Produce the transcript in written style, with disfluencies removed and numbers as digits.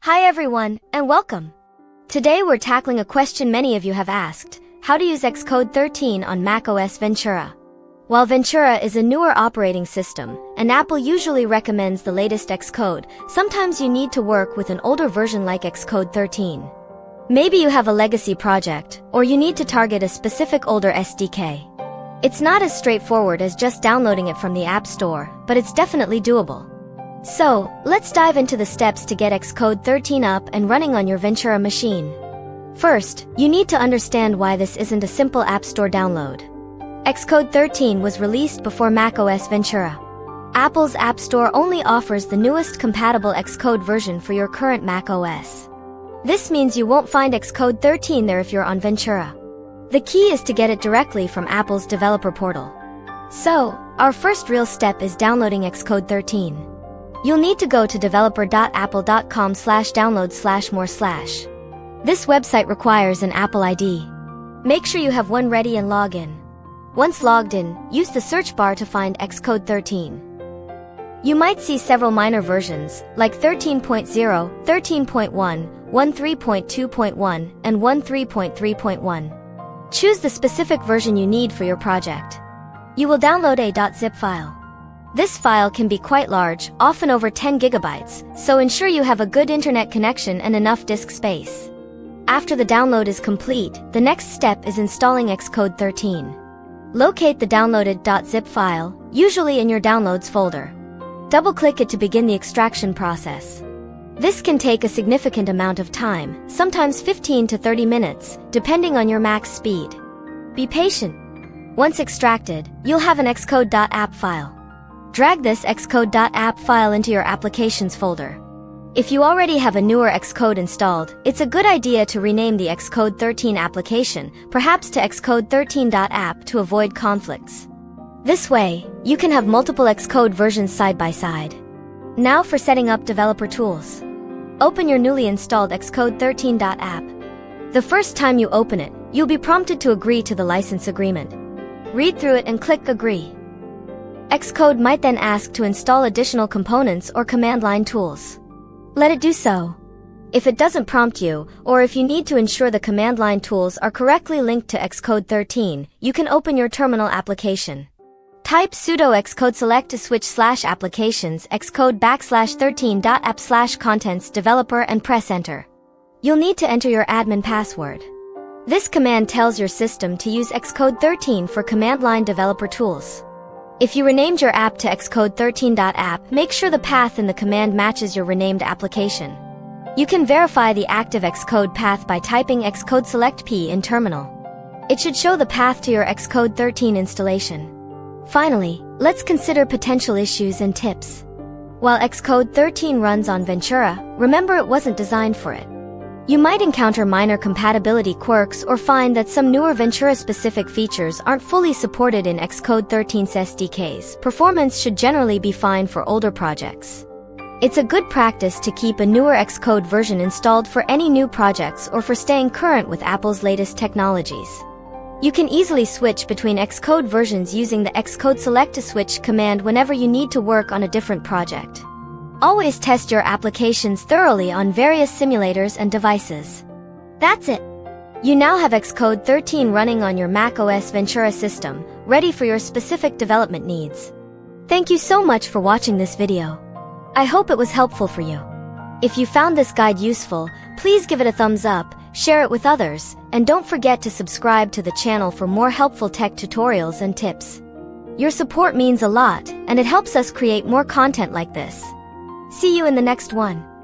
Hi everyone, and welcome! Today we're tackling a question many of you have asked: how to use Xcode 13 on Mac OS Ventura. While Ventura is a newer operating system, and Apple usually recommends the latest Xcode, sometimes you need to work with an older version like Xcode 13. Maybe you have a legacy project, or you need to target a specific older SDK. It's not as straightforward as just downloading it from the App Store, but it's definitely doable. So, let's dive into the steps to get Xcode 13 up and running on your Ventura machine. First, you need to understand why this isn't a simple App Store download. Xcode 13 was released before Mac OS Ventura. Apple's App Store only offers the newest compatible Xcode version for your current Mac OS. This means you won't find Xcode 13 there if you're on Ventura. The key is to get it directly from Apple's developer portal. So, our first real step is downloading Xcode 13. You'll need to go to developer.apple.com/download/more/. This website requires an Apple ID. Make sure you have one ready and log in. Once logged in, use the search bar to find Xcode 13. You might see several minor versions, like 13.0, 13.1, 13.2.1, and 13.3.1. Choose the specific version you need for your project. You will download a .zip file. This file can be quite large, often over 10 gigabytes, so ensure you have a good internet connection and enough disk space. After the download is complete, the next step is installing Xcode 13. Locate the downloaded .zip file, usually in your Downloads folder. Double-click it to begin the extraction process. This can take a significant amount of time, sometimes 15 to 30 minutes, depending on your Mac's speed. Be patient. Once extracted, you'll have an Xcode.app file. Drag this Xcode.app file into your Applications folder. If you already have a newer Xcode installed, it's a good idea to rename the Xcode 13 application, perhaps to Xcode 13.app to avoid conflicts. This way, you can have multiple Xcode versions side by side. Now for setting up developer tools. Open your newly installed Xcode 13.app. The first time you open it, you'll be prompted to agree to the license agreement. Read through it and click Agree. Xcode might then ask to install additional components or command line tools. Let it do so. If it doesn't prompt you, or if you need to ensure the command line tools are correctly linked to Xcode 13, you can open your terminal application. Type sudo xcode select to switch /applications xcode \13.app/contents developer and press enter. You'll need to enter your admin password. This command tells your system to use Xcode 13 for command line developer tools. If you renamed your app to Xcode 13.app, make sure the path in the command matches your renamed application. You can verify the active Xcode path by typing xcode select p in terminal. It should show the path to your Xcode 13 installation. Finally, let's consider potential issues and tips. While Xcode 13 runs on Ventura, remember it wasn't designed for it. You might encounter minor compatibility quirks or find that some newer Ventura-specific features aren't fully supported in Xcode 13's SDKs. Performance should generally be fine for older projects. It's a good practice to keep a newer Xcode version installed for any new projects or for staying current with Apple's latest technologies. You can easily switch between Xcode versions using the Xcode select to switch command whenever you need to work on a different project. Always test your applications thoroughly on various simulators and devices. That's it. You now have Xcode 13 running on your Mac OS Ventura system, ready for your specific development needs. Thank you so much for watching this video. I hope it was helpful for you. If you found this guide useful, please give it a thumbs up, share it with others, and don't forget to subscribe to the channel for more helpful tech tutorials and tips. Your support means a lot, and it helps us create more content like this. See you in the next one.